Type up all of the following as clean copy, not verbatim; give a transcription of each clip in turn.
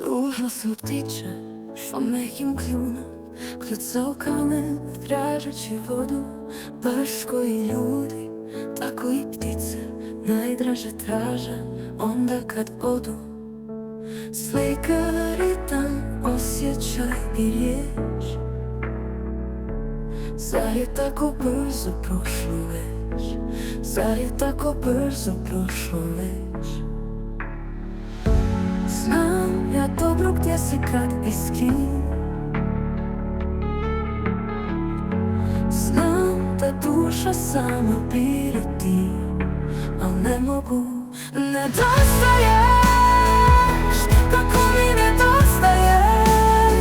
Tužno sam ptiče, što mekim kljunom kljucao kamen, tražeći vodu. Baš koji ljudi, tako i ptice najdraže traže onda kad odu. Slika, ritam, osjećaj i riječ. Zar je tako brzo prošlo već? Zar je tako brzo prošlo već? Znam ja dobro gdje si, kad i s kim. Znam da duša sama bira ti, al ne mogu. Nedostaješ, kako mi nedostaješ.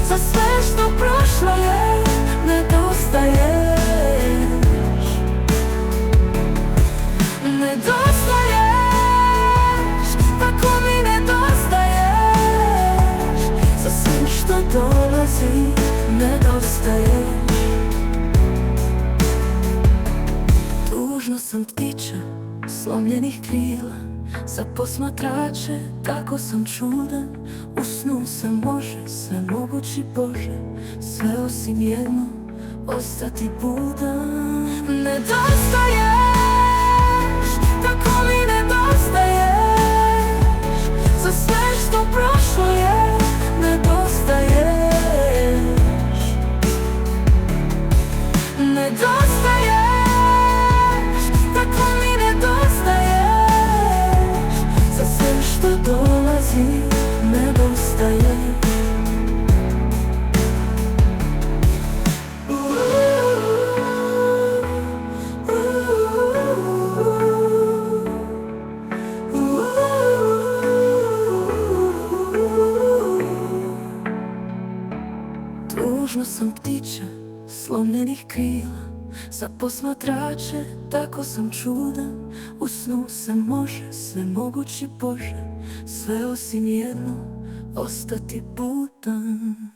Za sve što prošlo je nedostaješ. Nedostaješ, kako mi nedostaješ. Za sve što dolazi nedostaješ. Tužno sam ptiča slomljenih krila, za posmatrače tako sam čudan. U snu se može, sve mogući Bože, sve osim jedno, ostati budan. Nedostaješ, tako mi nedostaješ. Za sve što prošlo je nedostaješ. Nedostaješ, tako mi nedostaješ. Za sve što dolazi nedostaješ. Tužno sam ptiča slomljenih krila, za posmatrače tako sam čudan. U snu se može, sve mogući Bože, sve osim jedno, ostati budan.